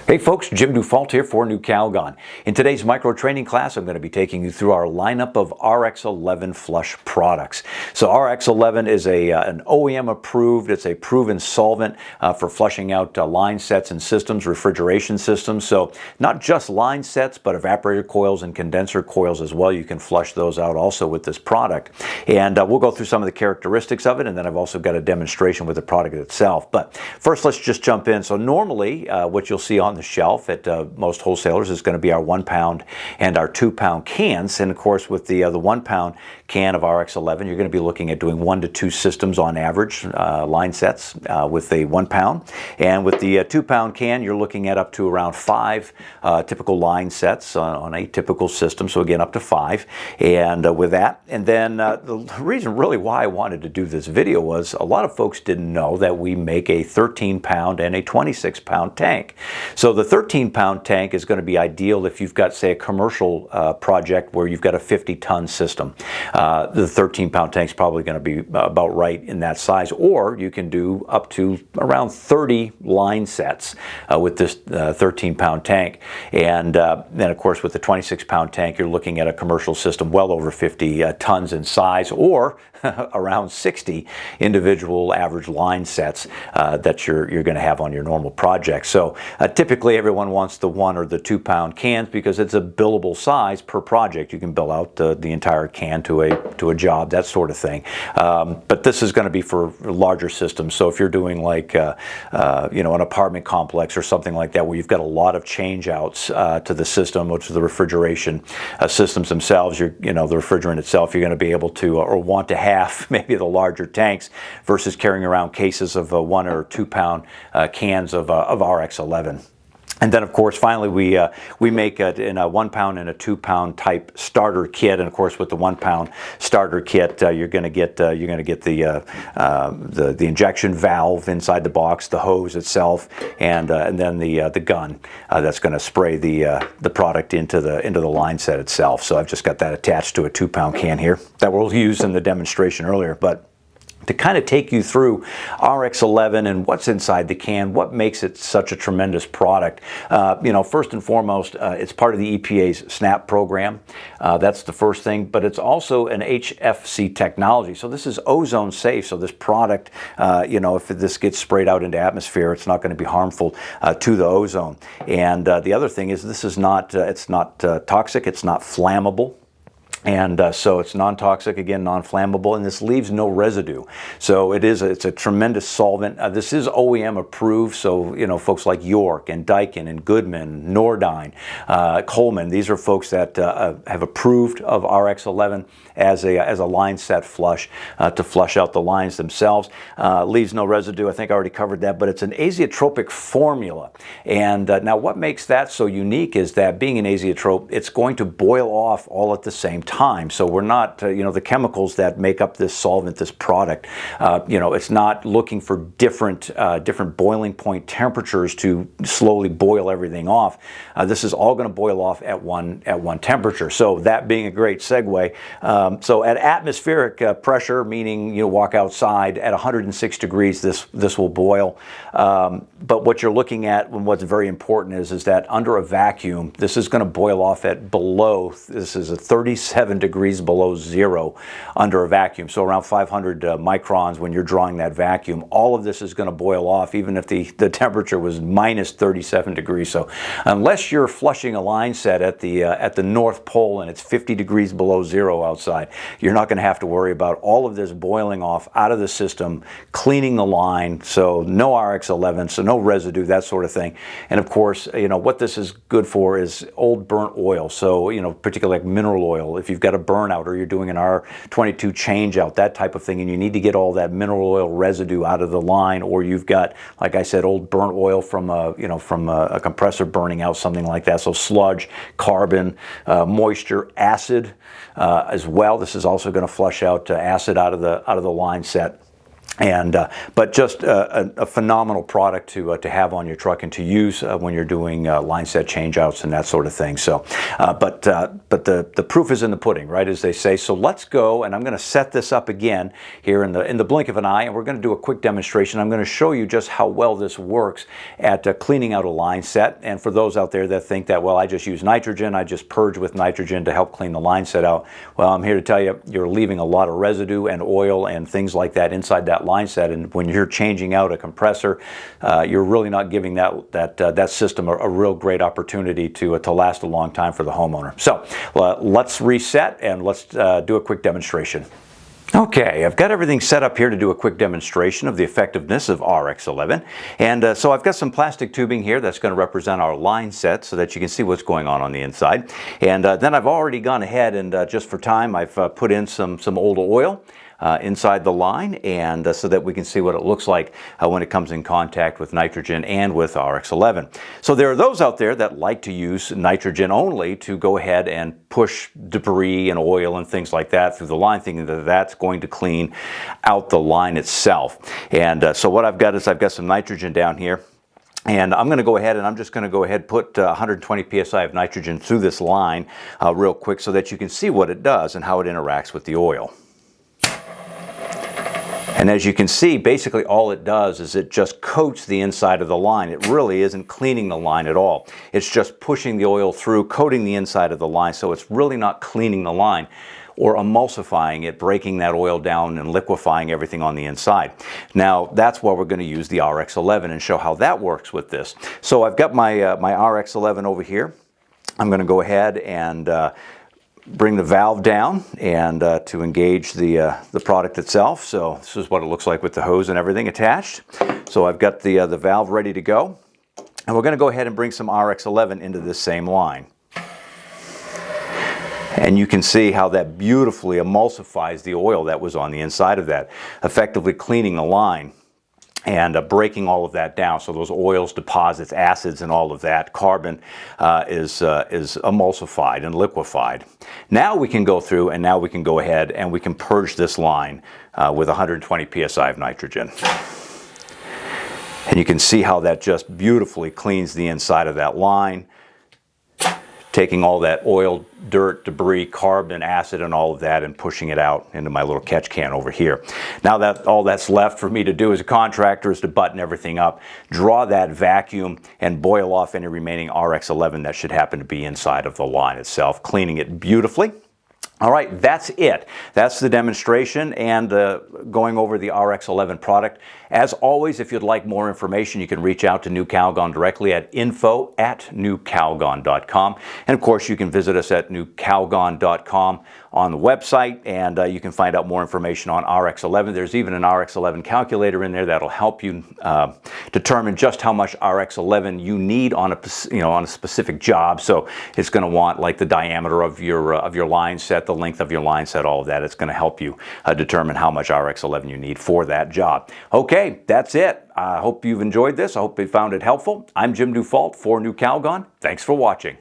Hey folks, Jim Dufault here for New Calgon. In today's micro training class, I'm going to be taking you through our lineup of RX11 Flush products. So RX11 is an OEM approved, it's a proven solvent for flushing out line sets and systems, refrigeration systems. So not just line sets, but evaporator coils and condenser coils as well. You can flush those out also with this product. And we'll go through some of the characteristics of it, and then I've also got a demonstration with the product itself. But first, let's just jump in. So normally, what you'll see on the shelf at most wholesalers is going to be our 1 pound and our 2 pound cans. And of course, with the 1 pound can of RX11, you're going to be looking at doing 1 to 2 systems on average, line sets with a 1 pound. And with the 2 pound can, you're looking at up to around 5 typical line sets on a typical system. So again, up to 5. And with that, and then the reason really why I wanted to do this video was a lot of folks didn't know that we make a 13 pound and a 26 pound tank. So the 13 pound tank is going to be ideal if you've got, say, a commercial project where you've got a 50-ton system. The 13 pound tank is probably going to be about right in that size, or you can do up to around 30 line sets with this 13 pound tank. And then of course with the 26 pound tank, you're looking at a commercial system well over 50 tons in size, or around 60 individual average line sets that you're going to have on your normal project. So typically everyone wants the 1 or the 2 pound cans because it's a billable size per project. You can bill out the entire can to a job, that sort of thing. But this is going to be for larger systems. So if you're doing like an apartment complex or something like that, where you've got a lot of change outs to the system, which is the refrigeration systems themselves, the refrigerant itself, you're going to be able to or want to have maybe the larger tanks versus carrying around cases of 1 or 2 pound cans of RX11. And then, of course, finally, we make it in a 1 pound and a 2 pound type starter kit. And of course, with the 1 pound starter kit, you're going to get the injection valve inside the box, the hose itself, and then the gun that's going to spray the product into the line set itself. So I've just got that attached to a 2 pound can here that we'll use in the demonstration earlier, but to kind of take you through RX11 and what's inside the can, what makes it such a tremendous product. First and foremost, it's part of the EPA's SNAP program. That's the first thing, but it's also an HFC technology. So this is ozone safe. So this product, if this gets sprayed out into atmosphere, it's not going to be harmful to the ozone. And the other thing is this is not, it's not toxic, it's not flammable. And so it's non-toxic, again, non-flammable, and this leaves no residue. So it's a tremendous solvent. This is OEM approved, so folks like York and Daikin and Goodman, Nordyne, Coleman, these are folks that have approved of RX11 as a line set flush to flush out the lines themselves. Leaves no residue. I think I already covered that, but it's an azeotropic formula. And now what makes that so unique is that being an azeotrope, it's going to boil off all at the same time. So we're not, the chemicals that make up this solvent, this product, it's not looking for different boiling point temperatures to slowly boil everything off. This is all going to boil off at one temperature. So that being a great segue. So at atmospheric pressure, meaning you walk outside at 106 degrees, this will boil. But what you're looking at, and what's very important is that under a vacuum, this is going to boil off at below. This is a 37 degrees below zero under a vacuum. So around 500 microns when you're drawing that vacuum. All of this is going to boil off, even if the temperature was minus 37 degrees. So unless you're flushing a line set at the North Pole and it's 50 degrees below zero outside, you're not going to have to worry about all of this boiling off out of the system, cleaning the line, so no RX11, so no residue, that sort of thing. And of course, what this is good for is old burnt oil. So, particularly like mineral oil, if you've got a burnout or you're doing an R22 change out, that type of thing, and you need to get all that mineral oil residue out of the line, or you've got, like I said, old burnt oil from a compressor burning out, something like that. So sludge, carbon, moisture, acid as well. This is also going to flush out acid out of the line set. But just a phenomenal product to have on your truck and to use when you're doing line set changeouts and that sort of thing. So, but the proof is in the pudding, right, as they say. So let's go, and I'm going to set this up again here in the blink of an eye, and we're going to do a quick demonstration. I'm going to show you just how well this works at cleaning out a line set. And for those out there that think that, well, I just use nitrogen, I just purge with nitrogen to help clean the line set out. Well, I'm here to tell you, you're leaving a lot of residue and oil and things like that inside that line set, and when you're changing out a compressor, you're really not giving that system a real great opportunity to last a long time for the homeowner. So let's reset and let's do a quick demonstration. Okay, I've got everything set up here to do a quick demonstration of the effectiveness of RX11. And so I've got some plastic tubing here that's going to represent our line set so that you can see what's going on the inside. And then I've already gone ahead and just for time, I've put in some old oil inside the line, and so that we can see what it looks like when it comes in contact with nitrogen and with RX11. So there are those out there that like to use nitrogen only to go ahead and push debris and oil and things like that through the line, thinking that that's going to clean out the line itself. And so what I've got is I've got some nitrogen down here. And I'm going to go ahead and I'm just going to go ahead and put 120 psi of nitrogen through this line real quick so that you can see what it does and how it interacts with the oil. And as you can see, basically all it does is it just coats the inside of the line. It really isn't cleaning the line at all. It's just pushing the oil through, coating the inside of the line, so it's really not cleaning the line or emulsifying it, breaking that oil down and liquefying everything on the inside. Now, that's why we're going to use the RX11 and show how that works with this. So I've got my RX11 over here. I'm going to go ahead and bring the valve down and to engage the product itself. So this is what it looks like with the hose and everything attached. So I've got the valve ready to go, and we're going to go ahead and bring some RX11 into this same line. And you can see how that beautifully emulsifies the oil that was on the inside of that, effectively cleaning the line and breaking all of that down. So those oils, deposits, acids, and all of that, carbon is emulsified and liquefied. Now we can go through and now we can go ahead and we can purge this line with 120 psi of nitrogen. And you can see how that just beautifully cleans the inside of that line, taking all that oil, dirt, debris, carbon, acid, and all of that and pushing it out into my little catch can over here. Now that all that's left for me to do as a contractor is to button everything up, draw that vacuum, and boil off any remaining RX11 that should happen to be inside of the line itself, cleaning it beautifully. All right, that's it. That's the demonstration and going over the RX11 product. As always, if you'd like more information, you can reach out to New Calgon directly at info@newcalgon.com. And of course, you can visit us at newcalgon.com on the website, and you can find out more information on RX11. There's even an RX11 calculator in there that'll help you determine just how much RX11 you need on a specific job. So it's going to want like the diameter of your line set, the length of your line set, all of that. It's going to help you determine how much RX11 you need for that job. Okay, that's it. I hope you've enjoyed this. I hope you found it helpful. I'm Jim Dufault for New Calgon. Thanks for watching.